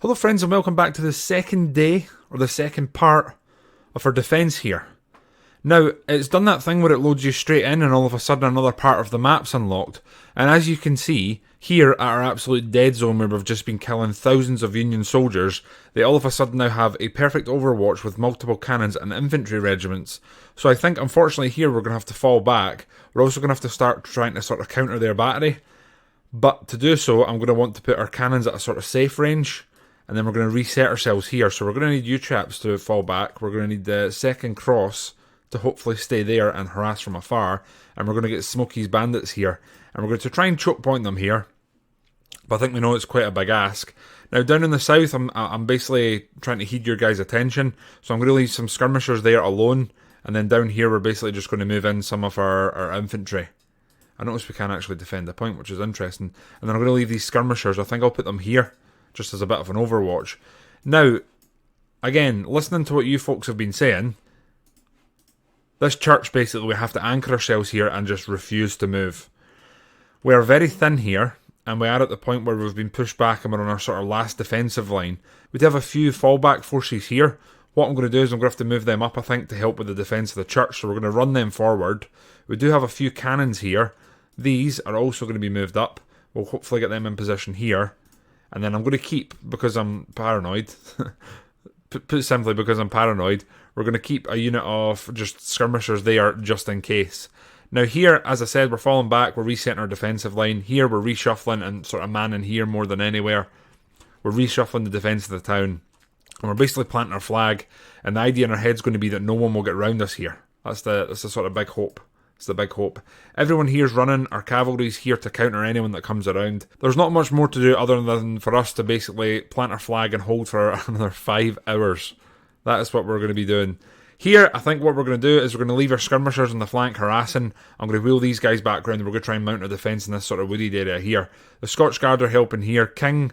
Hello friends and welcome back to the second day, or the second part, of our defence here. Now, it's done that thing where it loads you straight in and all of a sudden another part of the map's unlocked. And as you can see, here at our absolute dead zone where we've just been killing thousands of Union soldiers, they all of a sudden now have a perfect overwatch with multiple cannons and infantry regiments. So I think unfortunately here we're going to have to fall back. We're also going to have to start trying to sort of counter their battery. But to do so, I'm going to want to put our cannons at a sort of safe range. And then we're going to reset ourselves here. So we're going to need U-traps to fall back. We're going to need the second cross to hopefully stay there and harass from afar. And we're going to get Smokey's bandits here. And we're going to try and choke point them here. But I think we know it's quite a big ask. Now down in the south, I'm basically trying to heed your guys' attention. So I'm going to leave some skirmishers there alone. And then down here we're basically just going to move in some of our infantry. I notice we can actually defend the point, which is interesting. And then I'm going to leave these skirmishers. I think I'll put them here, just as a bit of an overwatch. Now, again, listening to what you folks have been saying, this church basically we have to anchor ourselves here and just refuse to move. We are very thin here, and we are at the point where we've been pushed back and we're on our sort of last defensive line. We do have a few fallback forces here. What I'm going to do is I'm going to have to move them up, I think, to help with the defence of the church, so we're going to run them forward. We do have a few cannons here. These are also going to be moved up. We'll hopefully get them in position here. And then I'm going to keep, because I'm paranoid, put simply because I'm paranoid, we're going to keep a unit of just skirmishers there just in case. Now here, as I said, we're falling back, we're resetting our defensive line. Here we're reshuffling and sort of manning here more than anywhere. We're reshuffling the defence of the town. And we're basically planting our flag. And the idea in our head is going to be that no one will get round us here. That's the sort of big hope. It's the big hope. Everyone here's running. Our cavalry's here to counter anyone that comes around. There's not much more to do other than for us to basically plant our flag and hold for another 5 hours. That is what we're going to be doing. Here, I think what we're going to do is we're going to leave our skirmishers on the flank harassing. I'm going to wheel these guys back round and we're going to try and mount a defence in this sort of wooded area here. The Scotch Guard are helping here. King,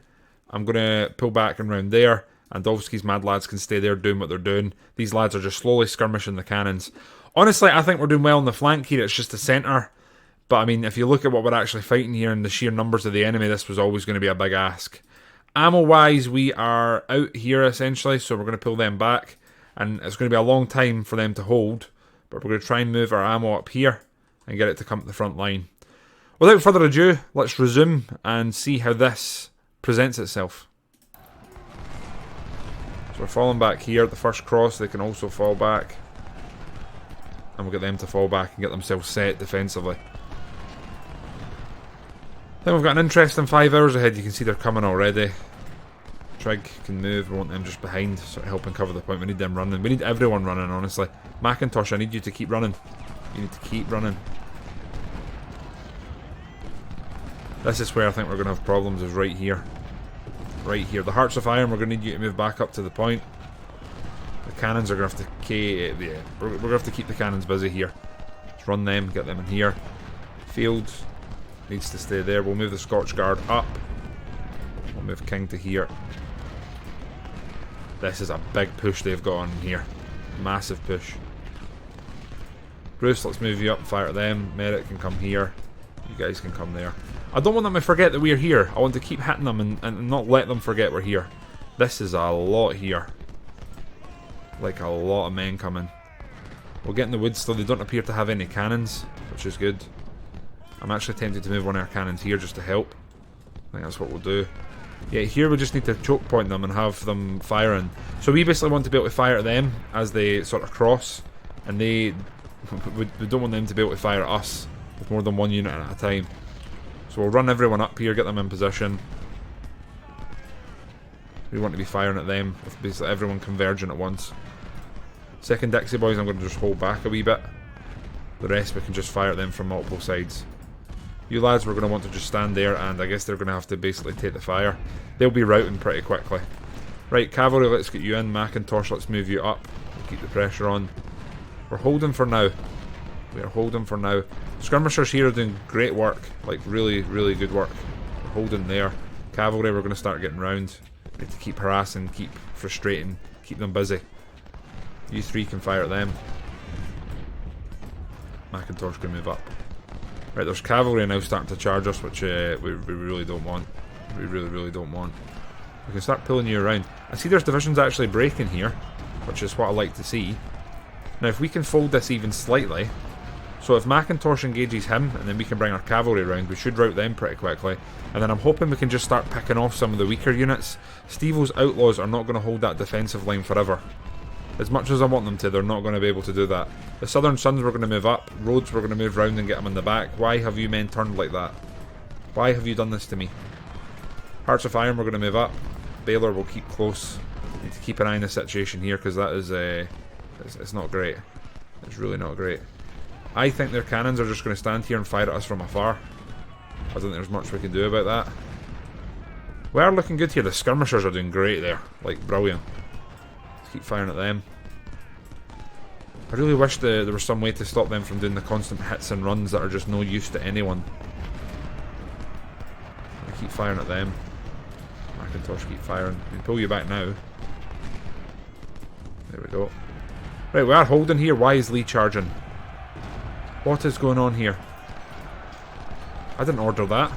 I'm going to pull back and round there. And Dolfski's mad lads can stay there doing what they're doing. These lads are just slowly skirmishing the cannons. Honestly, I think we're doing well on the flank here. It's just the centre. But, I mean, if you look at what we're actually fighting here and the sheer numbers of the enemy, this was always going to be a big ask. Ammo-wise, we are out here, essentially, so we're going to pull them back. And it's going to be a long time for them to hold. But we're going to try and move our ammo up here and get it to come to the front line. Without further ado, let's resume and see how this presents itself. So we're falling back here at the first cross. They can also fall back. And we'll get them to fall back and get themselves set defensively. Then we've got an interesting 5 hours ahead. You can see they're coming already. Trig can move. We want them just behind, sort of helping cover the point. We need them running. We need everyone running, honestly. Macintosh, I need you to keep running. You need to keep running. This is where I think we're going to have problems, is right here. Right here. The Hearts of Iron, we're going to need you to move back up to the point. The cannons are going to have to... Yeah, we're going to have to keep the cannons busy here. Let's run them, get them in here. Field needs to stay there. We'll move the Scotch Guard up. We'll move King to here. This is a big push they've got on here. Massive push. Bruce, let's move you up and fire at them. Merritt can come here. You guys can come there. I don't want them to forget that we're here. I want to keep hitting them and not let them forget we're here. This is a lot here. Like a lot of men coming. We'll get in the woods still. They don't appear to have any cannons, which is good. I'm actually tempted to move one of our cannons here just to help. I think that's what we'll do. Yeah, here we just need to choke point them and have them firing. So we basically want to be able to fire at them as they sort of cross. And we don't want them to be able to fire at us with more than one unit at a time. So we'll run everyone up here, get them in position. We want to be firing at them with basically everyone converging at once. Second Dixie boys, I'm going to just hold back a wee bit. The rest we can just fire at them from multiple sides. You lads, we're going to want to just stand there, and I guess they're going to have to basically take the fire. They'll be routing pretty quickly. Right, cavalry, let's get you in. Macintosh, let's move you up. We'll keep the pressure on. We're holding for now. We are holding for now. Skirmishers here are doing great work. Like, really, really good work. We're holding there. Cavalry, we're going to start getting round. We need to keep harassing, keep frustrating, keep them busy. You three can fire at them. Macintosh can move up. Right, there's cavalry now starting to charge us, which we really don't want. We really don't want. We can start pulling you around. I see there's divisions actually breaking here, which is what I like to see. Now if we can fold this even slightly, so if Macintosh engages him, and then we can bring our cavalry around, we should rout them pretty quickly. And then I'm hoping we can just start picking off some of the weaker units. Steve-O's outlaws are not going to hold that defensive line forever. As much as I want them to, they're not going to be able to do that. The Southern Sons were going to move up, Rhodes were going to move round and get them in the back. Why have you men turned like that? Why have you done this to me? Hearts of Iron were going to move up, Baylor will keep close. Need to keep an eye on the situation here, because that is, it's not great. It's really not great. I think their cannons are just going to stand here and fire at us from afar. I don't think there's much we can do about that. We are looking good here. The skirmishers are doing great there. Like, brilliant. Let's keep firing at them. I really wish there was some way to stop them from doing the constant hits and runs that are just no use to anyone. I keep firing at them. Macintosh, keep firing. We can pull you back now. There we go. Right, we are holding here. Why is Lee charging? What is going on here? I didn't order that.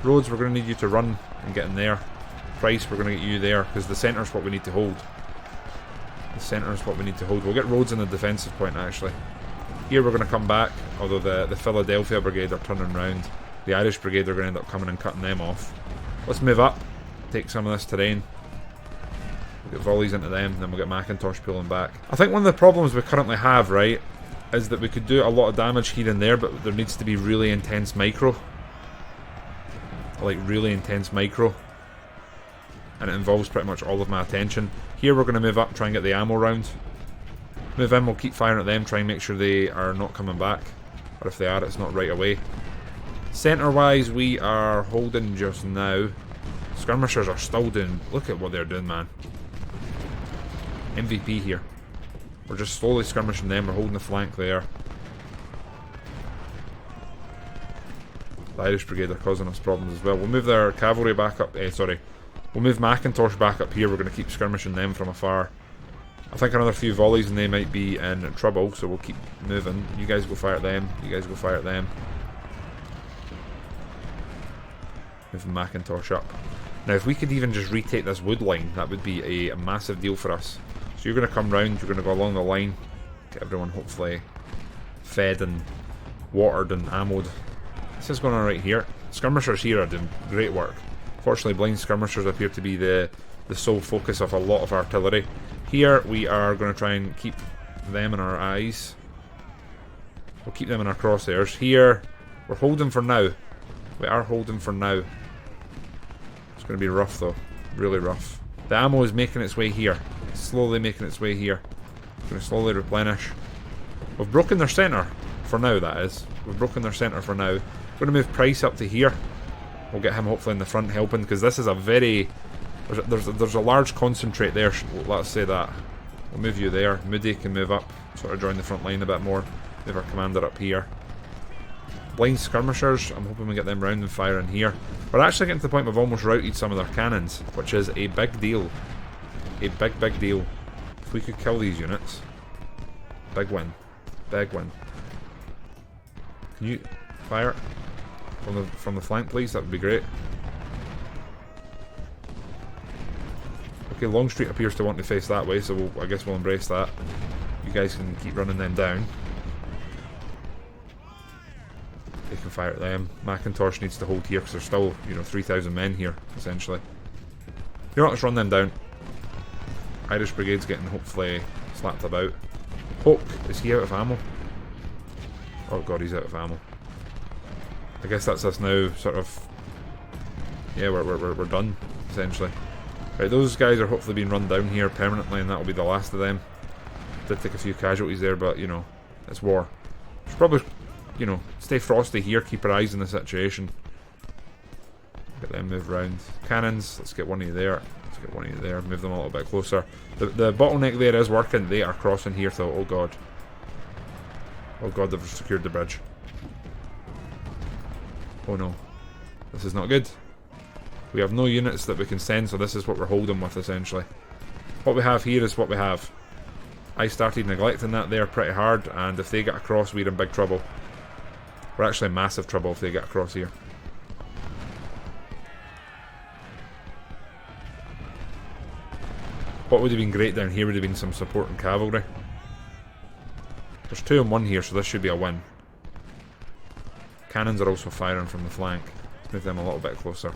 Rhodes, we're going to need you to run and get in there. Price, we're going to get you there, because the centre's what we need to hold. The centre is what we need to hold. We'll get Rhodes in the defensive point, actually. Here we're going to come back, although the Philadelphia Brigade are turning round. The Irish Brigade are going to end up coming and cutting them off. Let's move up, take some of this terrain. We'll get volleys into them, then we'll get Macintosh pulling back. I think one of the problems we currently have, right, is that we could do a lot of damage here and there, but there needs to be really intense micro. Like, really intense micro. And it involves pretty much all of my attention. Here we're going to move up, try and get the ammo round. Move in, we'll keep firing at them, try and make sure they are not coming back. Or if they are, it's not right away. Centre-wise, we are holding just now. Skirmishers are still doing... Look at what they're doing, man. MVP here. We're just slowly skirmishing them, we're holding the flank there. The Irish Brigade are causing us problems as well. We'll move their cavalry back up, we'll move Macintosh back up here, we're going to keep skirmishing them from afar. I think another few volleys and they might be in trouble, so we'll keep moving. You guys go fire at them, you guys go fire at them. Moving Macintosh up. Now if we could even just retake this wood line, that would be a massive deal for us. So you're going to come round, you're going to go along the line, get everyone hopefully fed and watered and ammoed. This is going on right here. Skirmishers here are doing great work. Fortunately, blind skirmishers appear to be the sole focus of a lot of artillery. Here we are going to try and keep them in our eyes. We'll keep them in our crosshairs. Here, we're holding for now. We are holding for now. It's going to be rough though. Really rough. The ammo is making its way here. It's slowly making its way here. It's going to slowly replenish. We've broken their centre. For now, that is. We've broken their centre for now. We're going to move Price up to here. We'll get him hopefully in the front helping, because this is a very... There's a large concentrate there, let's say that. We'll move you there. Moody can move up, sort of join the front line a bit more. Move our commander up here. Blind skirmishers, I'm hoping we get them round and firing here. We're actually getting to the point we've almost routed some of their cannons, which is a big deal. A big, big deal. If we could kill these units. Big win. Big win. Can you fire from the flank, please? That would be great. Okay, Longstreet appears to want to face that way, so I guess we'll embrace that. You guys can keep running them down. They can fire at them. Macintosh needs to hold here because there's still, 3,000 men here, essentially. You know what, let's run them down. Irish Brigade's getting hopefully slapped about. Hoke, is he out of ammo? Oh god, he's out of ammo. I guess that's us now, sort of... Yeah, we're done, essentially. Right, those guys are hopefully being run down here permanently, and that'll be the last of them. Did take a few casualties there, but, it's war. Should probably, stay frosty here, keep our eyes on the situation. Get them moved round. Cannons, let's get one of you there. Let's get one of you there, move them a little bit closer. The bottleneck there is working, they are crossing here though, oh god. Oh god, they've secured the bridge. Oh no. This is not good. We have no units that we can send, so this is what we're holding with, essentially. What we have here is what we have. I started neglecting that there pretty hard, and if they get across, we're in big trouble. We're actually in massive trouble if they get across here. What would have been great down here would have been some support and cavalry. There's 2 and 1 here, so this should be a win. Cannons are also firing from the flank. Let's move them a little bit closer.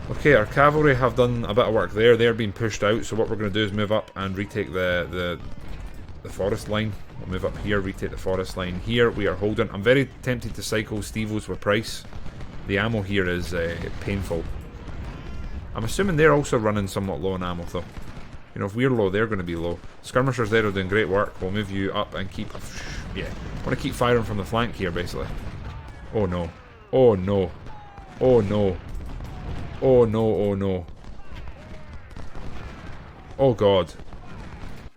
Okay, our cavalry have done a bit of work there. They're being pushed out, so what we're going to do is move up and retake the forest line. We'll move up here, retake the forest line. Here we are holding. I'm very tempted to cycle Stevos with Price. The ammo here is painful. I'm assuming they're also running somewhat low on ammo though. You know, if we're low, they're going to be low. Skirmishers there are doing great work. We'll move you up and keep... Yeah, I want to keep firing from the flank here, basically. Oh no. Oh no. Oh no. Oh no, oh no. Oh god.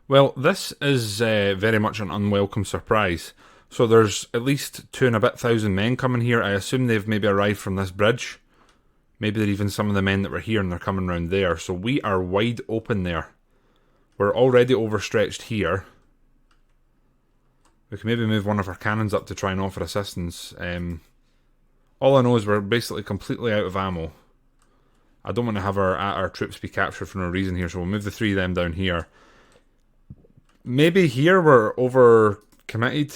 Well, this is very much an unwelcome surprise. So there's at least 2,000 men coming here. I assume they've maybe arrived from this bridge. Maybe they're even some of the men that were here and they're coming around there. So we are wide open there. We're already overstretched here. We can maybe move one of our cannons up to try and offer assistance. All I know is we're basically completely out of ammo. I don't want to have our troops be captured for no reason here, so we'll move the 3 of them down here. Maybe here we're over committed,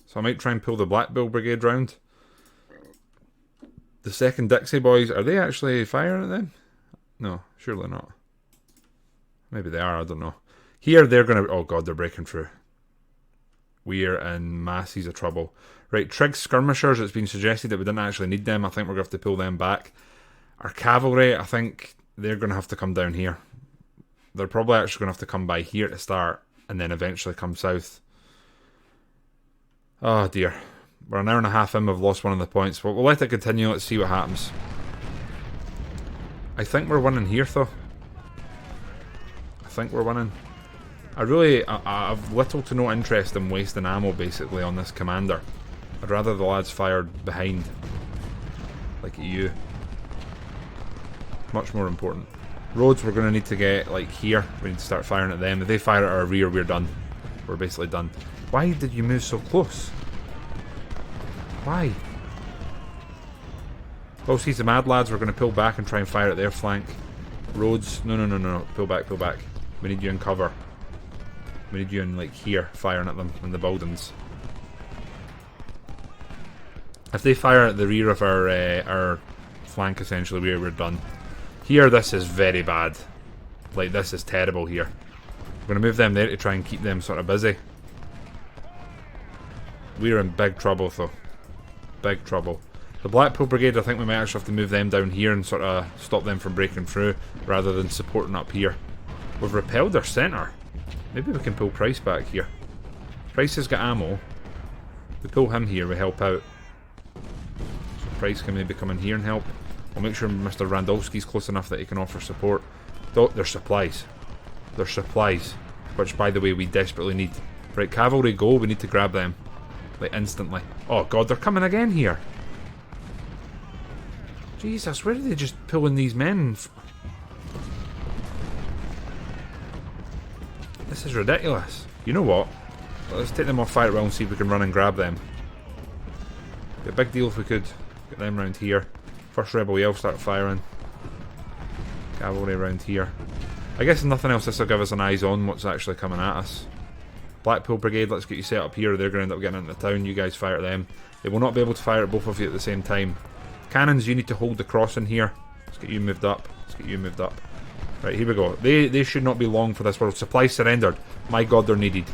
so I might try and pull the Black Bill Brigade round. The 2nd Dixie boys, are they actually firing at them? No, surely not. Maybe they are, I don't know. Here they're going to... Oh god, they're breaking through. We're in masses of trouble. Right, Trigg skirmishers, it's been suggested that we didn't actually need them. I think we're going to have to pull them back. Our cavalry, I think they're going to have to come down here. They're probably actually going to have to come by here to start and then eventually come south. Oh dear. We're an hour and a half in, we've lost one of the points, but we'll let it continue, let's see what happens. I think we're winning here though. I think we're winning. I've little to no interest in wasting ammo basically on this commander. I'd rather the lads fired behind. Like at you. Much more important. Roads we're going to need to get like here. We need to start firing at them. If they fire at our rear, we're done. We're basically done. Why did you move so close? Why? Oh, see the mad lads, we're going to pull back and try and fire at their flank. Roads, no. Pull back. We need you in cover. We need you in like here, firing at them in the buildings. If they fire at the rear of our flank, essentially, we're done. Here, this is very bad. Like, this is terrible here. We're going to move them there to try and keep them sort of busy. We're in big trouble, though. Big trouble. The Blackpool Brigade, I think we might actually have to move them down here and sort of stop them from breaking through, rather than supporting up here. We've repelled their centre. Maybe we can pull Price back here. Price has got ammo. We pull him here, we help out. So Price can maybe come in here and help. We'll make sure Mr. Randolfski's close enough that he can offer support. There's supplies. There's supplies. Which, by the way, we desperately need. Right, cavalry go, we need to grab them. Like, instantly. Oh god, they're coming again here. Jesus, where are they just pulling these men? This is ridiculous. You know what? Let's take them off fire well and see if we can run and grab them. Be a big deal if we could. Get them round here. First Rebel Yell start firing. Cavalry around here. I guess if nothing else, this will give us an eyes on what's actually coming at us. Blackpool Brigade, let's get you set up here. They're going to end up getting into town. You guys fire at them. They will not be able to fire at both of you at the same time. Cannons, you need to hold the crossing here. Let's get you moved up. Let's get you moved up. Right, here we go. They should not be long for this world. Supplies surrendered. My god, they're needed.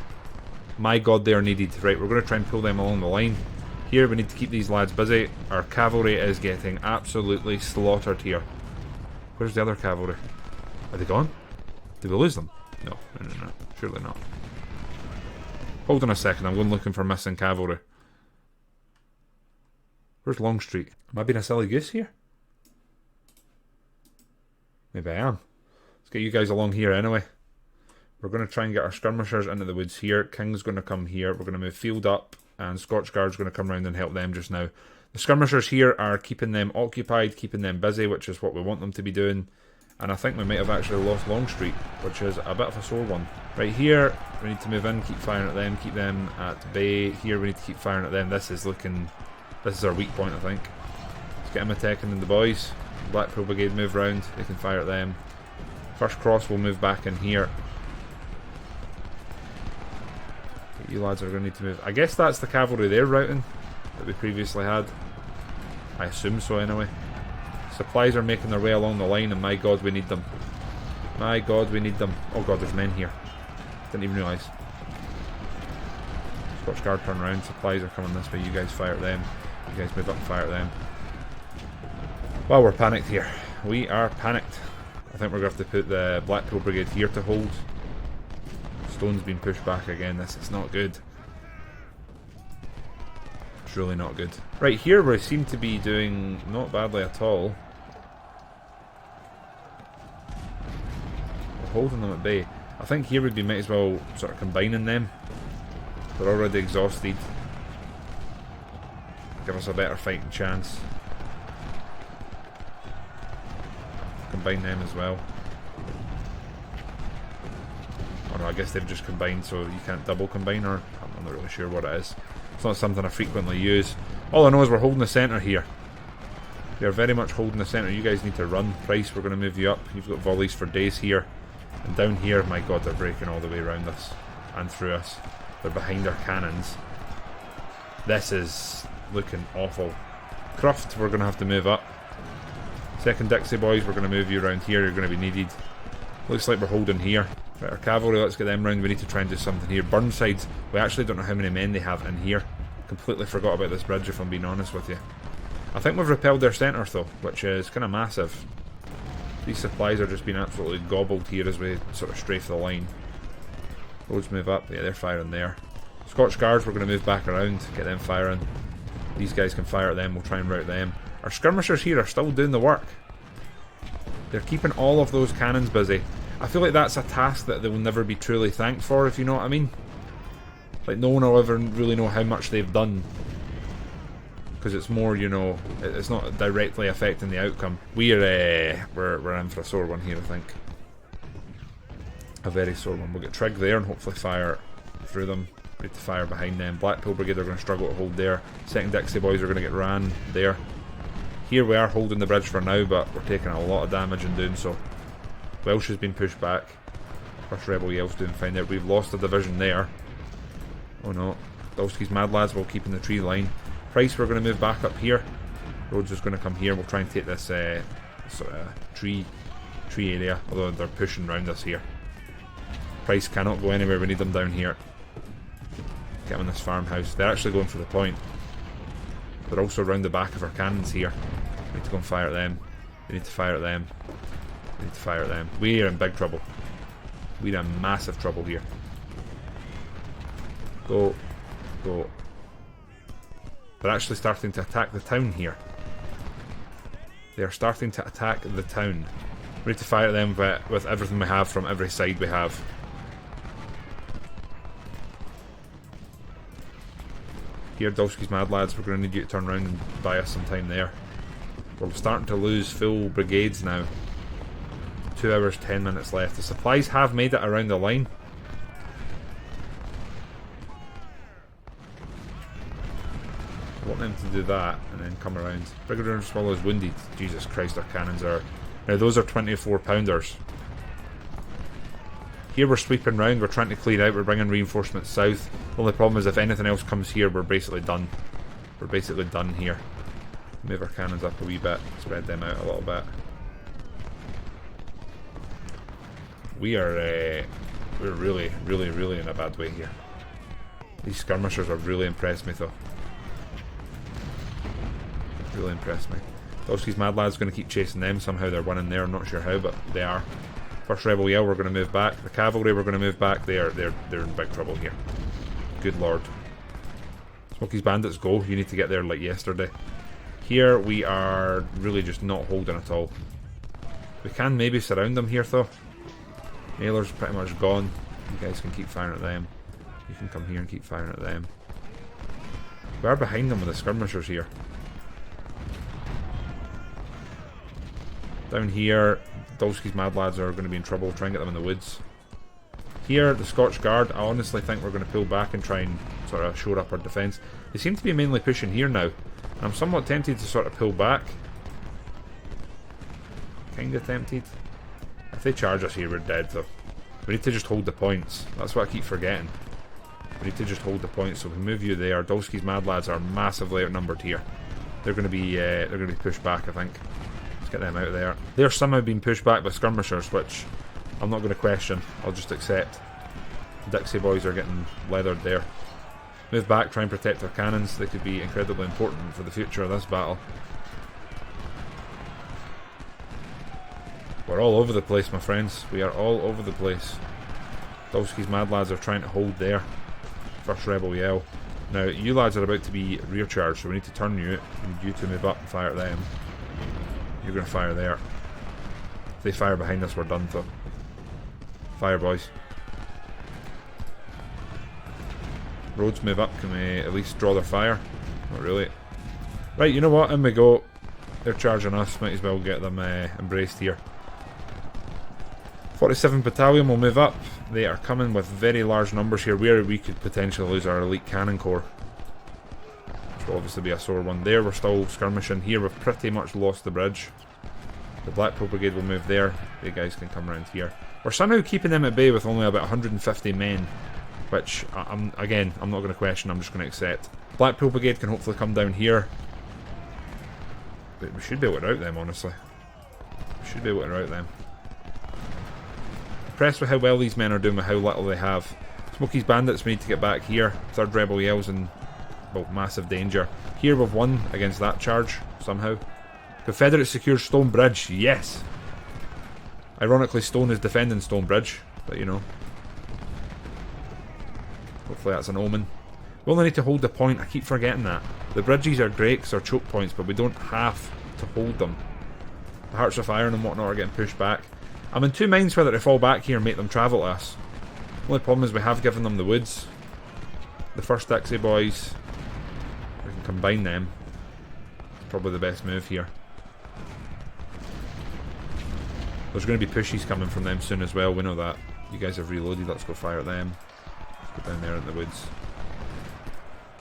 My god, they are needed. Right, we're going to try and pull them along the line. Here, we need to keep these lads busy. Our cavalry is getting absolutely slaughtered here. Where's the other cavalry? Are they gone? Did we lose them? No. Surely not. Hold on a second, I'm going looking for missing cavalry. Where's Longstreet? Am I being a silly goose here? Maybe I am. Let's get you guys along here anyway. We're going to try and get our skirmishers into the woods here. King's going to come here. We're going to move Field up. And Scotch Guard's going to come around and help them just now. The skirmishers here are keeping them occupied, keeping them busy, which is what we want them to be doing. And I think we might have actually lost Longstreet, which is a bit of a sore one. Right here, we need to move in, keep firing at them, keep them at bay. Here we need to keep firing at them. This is our weak point, I think. Let's get them attacking the boys. Blackpool Brigade move round, they can fire at them. First cross will move back in here. You lads are going to need to move. I guess that's the cavalry they're routing that we previously had. I assume so anyway. Supplies are making their way along the line, and my god, we need them. My god, we need them. Oh god, there's men here. Didn't even realise. Scotch Guard turn around. Supplies are coming this way. You guys fire at them. You guys move up and fire at them. Well, we're panicked here. We are panicked. I think we're going to have to put the Blackpool Brigade here to hold. Stone's been pushed back again. This is not good. It's really not good. Right, here we seem to be doing not badly at all. We're holding them at bay. I think here we might as well sort of combining them. They're already exhausted. Give us a better fighting chance. Combine them as well. Oh no, I guess they've just combined, so you can't double combine, or I'm not really sure what it is. It's not something I frequently use. All I know is we're holding the centre here. We are very much holding the centre. You guys need to run. Price, we're going to move you up. You've got volleys for days here. And down here, my god, they're breaking all the way around us. And through us. They're behind our cannons. This is looking awful. Croft, we're going to have to move up. Second Dixie boys, we're going to move you around here. You're going to be needed. Looks like we're holding here. Right, our cavalry, let's get them round. We need to try and do something here. Burnsides, we actually don't know how many men they have in here. Completely forgot about this bridge, if I'm being honest with you. I think we've repelled their centre though, which is kind of massive. These supplies are just being absolutely gobbled here as we sort of strafe the line. Roads move up. Yeah, they're firing there. Scotch Guards, we're going to move back around, get them firing. These guys can fire at them, we'll try and rout them. Our skirmishers here are still doing the work. They're keeping all of those cannons busy. I feel like that's a task that they will never be truly thanked for, if you know what I mean. Like, no one will ever really know how much they've done. Because it's more, you know, it's not directly affecting the outcome. We're in for a sore one here, I think. A very sore one. We'll get Trig there and hopefully fire through them. Ready to fire behind them. Blackpool Brigade are going to struggle to hold there. Second Dixie boys are going to get ran there. Here we are holding the bridge for now, but we're taking a lot of damage in doing so. Welsh has been pushed back. First Rebel Yell's doing fine there. We've lost a division there. Oh no. Dolski's Mad Lads will keep in the tree line. Price, we're going to move back up here. Rhodes is going to come here. We'll try and take this sort of tree area, although they're pushing around us here. Price cannot go anywhere. We need them down here. Get them in this farmhouse. They're actually going for the point. They're also around the back of our cannons here. We need to go and fire at them. We need to fire at them. We need to fire at them. We are in big trouble. We're in massive trouble here. Go. Go. They're actually starting to attack the town here. They are starting to attack the town. We need to fire at them with everything we have from every side we have. Here, Dolski's Mad Lads, we're going to need you to turn around and buy us some time there. We're starting to lose full brigades now. 2 hours, 10 minutes left. The supplies have made it around the line. I want them to do that and then come around. Brigadier Swallow's wounded. Jesus Christ, our cannons are... Now those are 24 pounders. Here we're sweeping round, we're trying to clear out, we're bringing reinforcements south. The only problem is if anything else comes here, we're basically done. We're basically done here. Move our cannons up a wee bit, spread them out a little bit. We're really, really, really in a bad way here. These skirmishers have really impressed me though. Really impressed me. Dolski's Mad Lad's going to keep chasing them. Somehow they're winning there. I'm not sure how, but they are. First Rebel Yell, we're going to move back. The cavalry, we're going to move back. They're in big trouble here. Good lord. Smokey's Bandits, go. You need to get there like yesterday. Here we are really just not holding at all. We can maybe surround them here though. Mailer's pretty much gone. You guys can keep firing at them. You can come here and keep firing at them. We are behind them with the skirmishers here. Down here, Dolski's Mad Lads are going to be in trouble. Try and get them in the woods. Here, the Scotch Guard, I honestly think we're going to pull back and try and sort of shore up our defence. They seem to be mainly pushing here now. I'm somewhat tempted to sort of pull back. Kinda tempted. If they charge us here, we're dead though. We need to just hold the points. That's what I keep forgetting. We need to just hold the points. So we move you there. Dolski's Mad Lads are massively outnumbered here. They're going to be pushed back, I think. Let's get them out of there. They're somehow being pushed back by skirmishers, which I'm not going to question. I'll just accept. Dixie boys are getting leathered there. Move back, try and protect our cannons. They could be incredibly important for the future of this battle. We're all over the place, my friends. We are all over the place. Dolski's Mad Lads are trying to hold there. First rebel yell. Now, you lads are about to be rear charged, so we need to turn you. We need you to move up and fire at them. You're going to fire there. If they fire behind us, we're done though. Fire, boys. Roads move up. Can we at least draw their fire? Not really. Right, you know what? In we go. They're charging us. Might as well get them embraced here. 47th Battalion will move up. They are coming with very large numbers here, where we could potentially lose our elite cannon corps. Which will obviously be a sore one. There, we're still skirmishing. Here, we've pretty much lost the bridge. The Blackpool Brigade will move there. The guys can come around here. We're somehow keeping them at bay with only about 150 men. Which, again, I'm not going to question, I'm just going to accept. Blackpool Brigade can hopefully come down here. But we should be able to rout them, honestly. We should be able to rout them. Impressed with how well these men are doing with how little they have. Smokey's Bandits, we need to get back here. Third Rebel Yell's in, well, massive danger. Here we've won against that charge, somehow. Confederate secures Stone Bridge, yes! Ironically, Stone is defending Stone Bridge, but you know. Hopefully that's an omen. We only need to hold the point, I keep forgetting that. The bridges are great because they're choke points, but we don't have to hold them. The Hearts of Iron and whatnot are getting pushed back. I'm in two minds whether to fall back here and make them travel to us. The only problem is we have given them the woods. The first Dixie boys, we can combine them. It's probably the best move here. There's going to be pushes coming from them soon as well, we know that. You guys have reloaded, let's go fire at them. Let's go down there in the woods.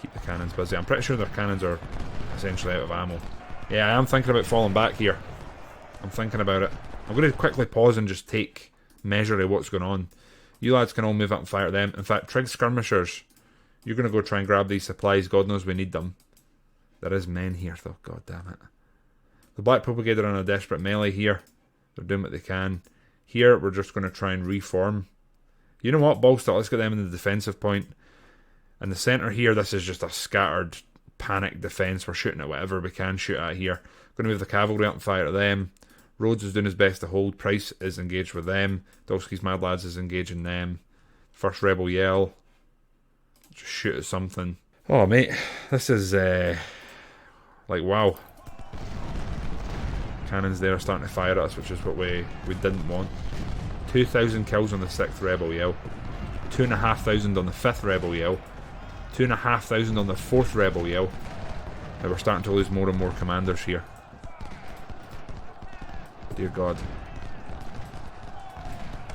Keep the cannons busy. I'm pretty sure their cannons are essentially out of ammo. Yeah, I am thinking about falling back here. I'm thinking about it. I'm going to quickly pause and just take measure of what's going on. You lads can all move up and fire at them. In fact, Trig Skirmishers, you're going to go try and grab these supplies. God knows we need them. There is men here though, god damn it. The Blackpool Brigade are on a desperate melee here. They're doing what they can. Here, we're just going to try and reform. You know what, Bolster, let's get them in the defensive point. In the centre here, this is just a scattered, panicked defence. We're shooting at whatever we can shoot at here. Going to move the cavalry up and fire at them. Rhodes is doing his best to hold. Price is engaged with them. Dolski's Mad Lads is engaging them. First Rebel Yell. Just shoot at something. Oh, mate. This is, like, wow. Cannons there are starting to fire at us, which is what we didn't want. 2,000 kills on the 6th Rebel Yell. 2,500 on the 5th Rebel Yell. 2,500 on the 4th Rebel Yell. Now we're starting to lose more and more commanders here. Dear God.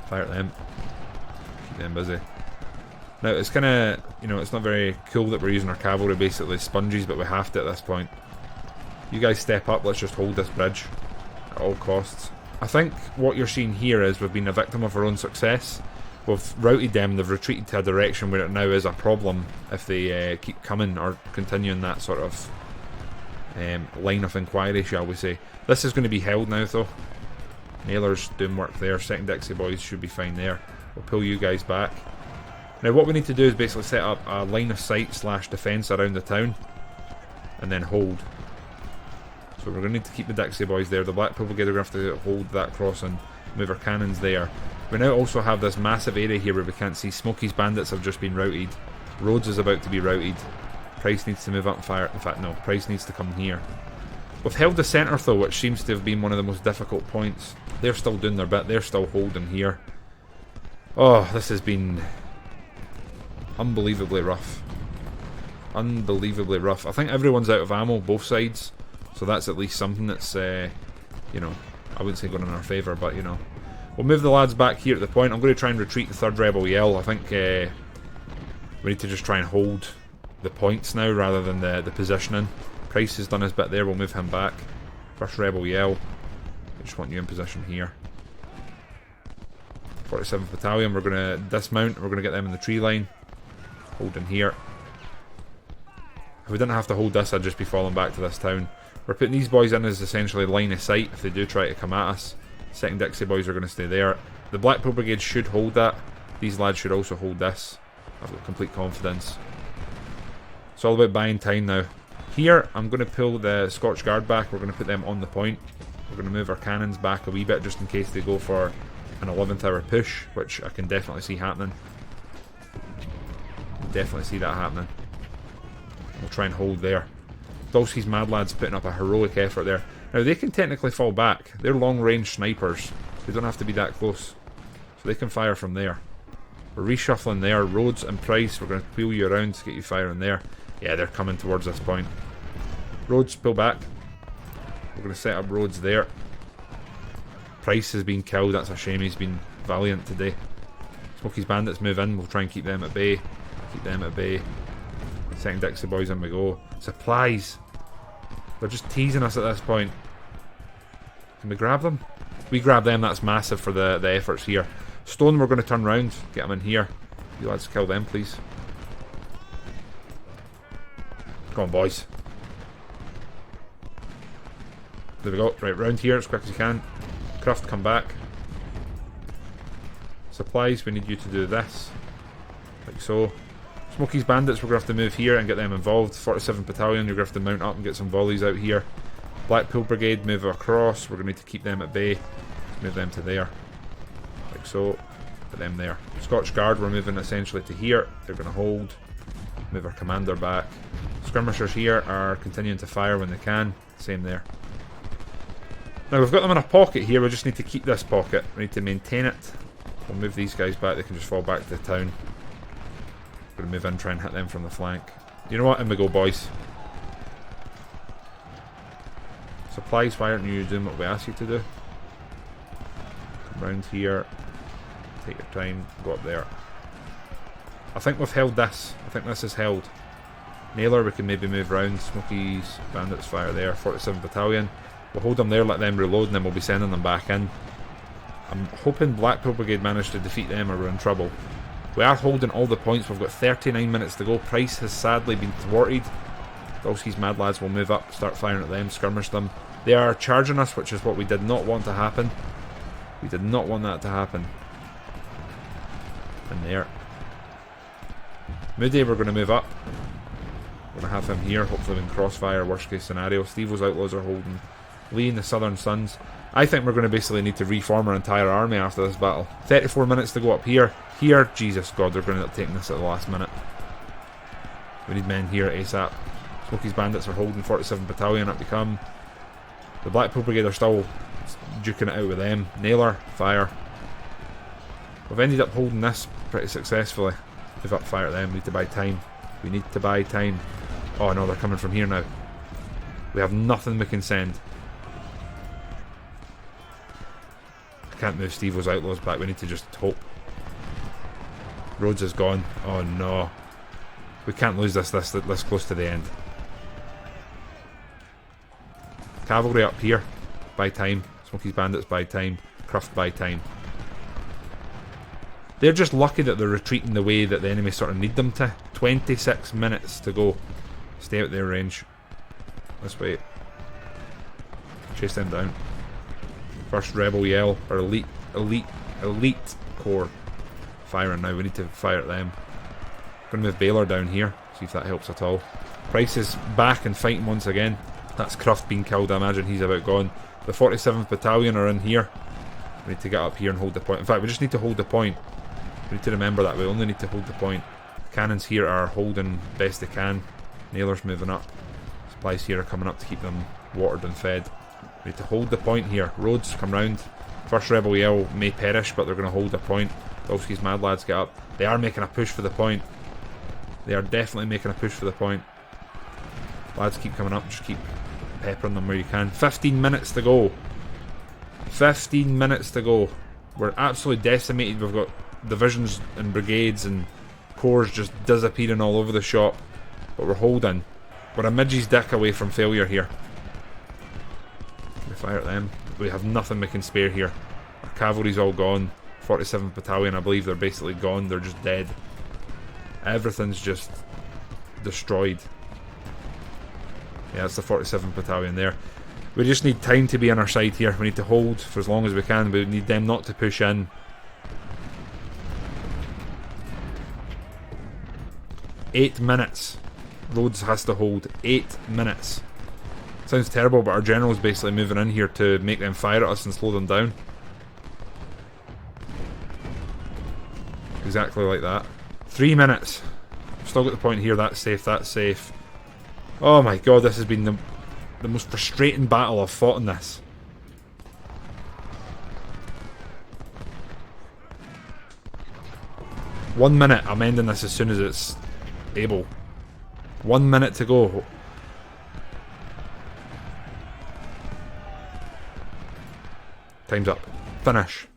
Fire at them. Keep them busy. Now it's kind of, you know, it's not very cool that we're using our cavalry basically as sponges, but we have to at this point. You guys step up, let's just hold this bridge at all costs. I think what you're seeing here is we've been a victim of our own success. We've routed them, they've retreated to a direction where it now is a problem if they keep coming or continuing that sort of line of inquiry, shall we say. This is going to be held now though. Naylor's doing work there, 2nd Dixie boys should be fine there. We'll pull you guys back. Now what we need to do is basically set up a line of sight / defence around the town and then hold. So we're going to need to keep the Dixie boys there. The Blackpool Brigade are going to have to hold that crossing, move our cannons there. We now also have this massive area here where we can't see. Smokey's Bandits have just been routed. Rhodes is about to be routed. Price needs to move up and fire. In fact, no, Price needs to come here. We've held the centre though, which seems to have been one of the most difficult points. They're still doing their bit. They're still holding here. Oh, this has been unbelievably rough. Unbelievably rough. I think everyone's out of ammo, both sides. So that's at least something that's, you know, I wouldn't say going in our favour, but, you know. We'll move the lads back here at the point. I'm going to try and retreat the 3rd Rebel Yell. I think we need to just try and hold the points now rather than the positioning. Price has done his bit there. We'll move him back. 1st Rebel Yell. I just want you in position here. 47th Battalion, we're going to dismount. We're going to get them in the tree line. Holding here. If we didn't have to hold this, I'd just be falling back to this town. We're putting these boys in as essentially line of sight if they do try to come at us. Second Dixie boys are going to stay there. The Blackpool Brigade should hold that. These lads should also hold this. I've got complete confidence. It's all about buying time now. Here, I'm going to pull the Scotch Guard back. We're going to put them on the point. We're going to move our cannons back a wee bit just in case they go for an 11th hour push, which I can definitely see happening. Definitely see that happening. We'll try and hold there. Dolski's mad lads putting up a heroic effort there. Now, they can technically fall back. They're long-range snipers. They don't have to be that close. So they can fire from there. We're reshuffling there. Rhodes and Price, we're going to wheel you around to get you firing there. Yeah, they're coming towards this point. Rhodes, pull back. We're going to set up Rhodes there. Price has been killed. That's a shame. He's been valiant today. Smokey's bandits move in. We'll try and keep them at bay. Keep them at bay. Second Dixie boys in we go. Supplies. They're just teasing us at this point. Can we grab them? We grab them. That's massive for the efforts here. Stone, we're going to turn round. Get them in here. You lads kill them, please. Come on, boys. There we go. Right, round here as quick as you can. Cruft, come back. Supplies, we need you to do this. Like so. Smokey's bandits, we're going to have to move here and get them involved. 47th Battalion, you're going to have to mount up and get some volleys out here. Blackpool Brigade, move across. We're going to need to keep them at bay. Let's move them to there. Like so. Put them there. Scotch Guard, we're moving essentially to here. They're going to hold. Move our commander back. Skirmishers here are continuing to fire when they can. Same there. Now we've got them in a pocket here. We just need to keep this pocket. We need to maintain it. We'll move these guys back. They can just fall back to the town. We're going to move in, try and hit them from the flank. You know what? In we go, boys. Supplies, why aren't you doing what we asked you to do? Come round here. Take your time. Go up there. I think we've held this. I think this is held. Nailer, we can maybe move round. Smokey's bandits fire there. 47th Battalion. We'll hold them there, let them reload, and then we'll be sending them back in. I'm hoping Blackpool Brigade managed to defeat them or we're in trouble. We are holding all the points. We've got 39 minutes to go. Price has sadly been thwarted. Dolski's mad lads will move up, start firing at them, skirmish them. They are charging us, which is what we did not want to happen. We did not want that to happen. In there. Moody, we're going to move up. We're going to have him here, hopefully in crossfire, worst case scenario. Stevo's outlaws are holding Lee and the Southern Sons. I think we're going to basically need to reform our entire army after this battle. 34 minutes to go up here. Here, Jesus God, they're going to end up taking this at the last minute. We need men here ASAP. Smokey's bandits are holding 47th Battalion up to come. The Blackpool Brigade are still duking it out with them. Nailer, fire. We've ended up holding this pretty successfully. Move up, fire at them. We need to buy time. We need to buy time. Oh no, they're coming from here now. We have nothing we can send. I can't move Stevo's outlaws back. We need to just hope. Rhodes is gone. Oh no. We can't lose this close to the end. Cavalry up here. Buy time. Smokey's bandits buy time. Cruft buy time. They're just lucky that they're retreating the way that the enemy sort of need them to. 26 minutes to go. Stay out their range. Let's wait. Chase them down. First rebel yell. Or elite corps. Firing now. We need to fire at them. Going to move Baylor down here. See if that helps at all. Price is back and fighting once again. That's Cruft being killed. I imagine he's about gone. The 47th Battalion are in here. We need to get up here and hold the point. In fact, we just need to hold the point. We need to remember that. We only need to hold the point. The cannons here are holding best they can. Nailer's moving up. Supplies here are coming up to keep them watered and fed. We need to hold the point here. Rhodes, come round. First rebel yell may perish, but they're going to hold the point. Dolski's mad lads get up. They are making a push for the point. They are definitely making a push for the point. Lads keep coming up. Just keep peppering them where you can. 15 minutes to go. 15 minutes to go. We're absolutely decimated. We've got divisions and brigades and corps just disappearing all over the shop. But we're holding. We're a midgie's dick away from failure here. We fire at them. We have nothing we can spare here. Our cavalry's all gone. 47th Battalion. I believe they're basically gone. They're just dead. Everything's just destroyed. Yeah, it's the 47th Battalion there. We just need time to be on our side here. We need to hold for as long as we can. We need them not to push in. Eight minutes. Rhodes has to hold 8 minutes. Sounds terrible, but our general's basically moving in here to make them fire at us and slow them down. Exactly like that. 3 minutes. Still got the point here. That's safe, that's safe. Oh my god, this has been the most frustrating battle I've fought in this. One minute. I'm ending this as soon as it's able. 1 minute to go. Time's up. Finish.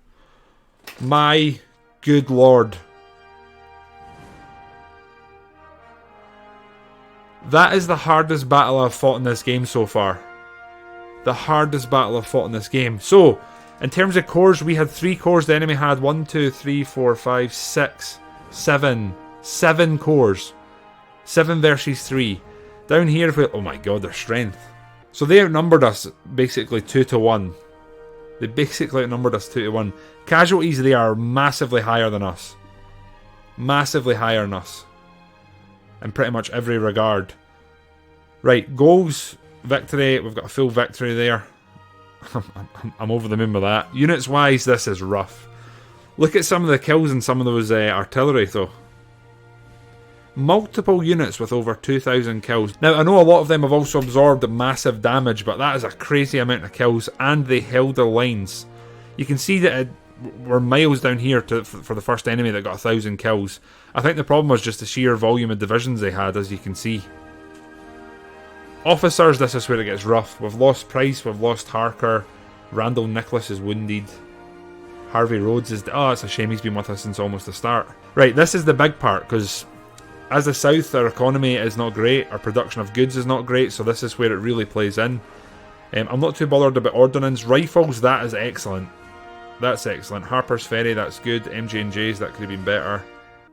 My good lord. That is the hardest battle I've fought in this game so far. The hardest battle I've fought in this game. So, in terms of cores, we had 3 cores. The enemy had 1, 2, 3, 4, 5, 6, 7. 7 cores. 7 versus 3. Down here, if we, oh my god, their strength. So they outnumbered us basically 2 to 1. They basically outnumbered us 2 to 1. Casualties, they are massively higher than us. Massively higher than us. In pretty much every regard. Right, goals, victory. We've got a full victory there. I'm over the moon with that. Units wise, this is rough. Look at some of the kills in some of those artillery though. Multiple units with over 2,000 kills. Now, I know a lot of them have also absorbed massive damage, but that is a crazy amount of kills, and they held their lines. You can see that we're miles down here for the first enemy that got 1,000 kills. I think the problem was just the sheer volume of divisions they had, as you can see. Officers, this is where it gets rough. We've lost Price, we've lost Harker. Randall Nicholas is wounded. Harvey Rhodes is... oh, it's a shame he's been with us since almost the start. Right, this is the big part, because as the South, our economy is not great, our production of goods is not great, so this is where it really plays in. I'm not too bothered about ordnance. Rifles, that is excellent. That's excellent. Harper's Ferry, that's good. MJ&J's, that could have been better.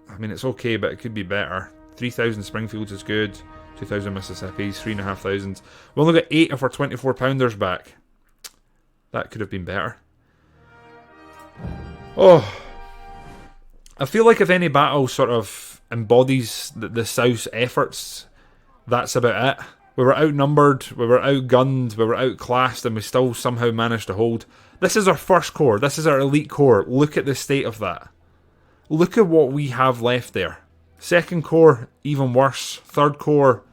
I mean, it's okay, but it could be better. 3,000 Springfields is good. 2,000 Mississippi's, 3,500. We only got 8 of our 24 pounders back. That could have been better. Oh. I feel like if any battle sort of embodies the South's efforts, that's about it. We were outnumbered, we were outgunned, we were outclassed, and we still somehow managed to hold. This is our first corps, this is our elite corps. Look at the state of that. Look at what we have left there. Second corps, even worse. Third corps,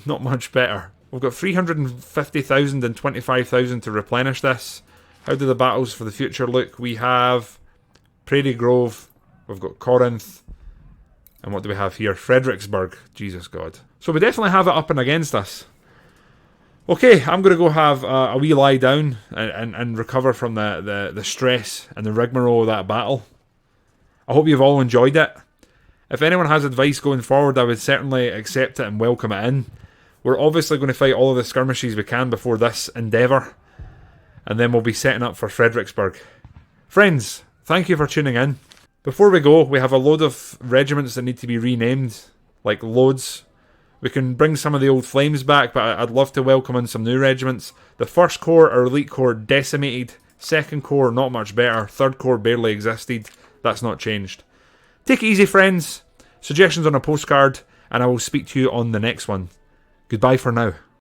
not much better. We've got 350,000 and 25,000 to replenish this. How do the battles for the future look? We have Prairie Grove, we've got Corinth, and what do we have here? Fredericksburg. Jesus God. So we definitely have it up and against us. Okay, I'm going to go have a wee lie down and recover from the stress and the rigmarole of that battle. I hope you've all enjoyed it. If anyone has advice going forward, I would certainly accept it and welcome it in. We're obviously going to fight all of the skirmishes we can before this endeavour, and then we'll be setting up for Fredericksburg. Friends, thank you for tuning in. Before we go, we have a load of regiments that need to be renamed, like loads. We can bring some of the old flames back, but I'd love to welcome in some new regiments. The first corps, our elite corps, decimated. Second corps, not much better. Third corps barely existed. That's not changed. Take it easy, friends. Suggestions on a postcard, and I will speak to you on the next one. Goodbye for now.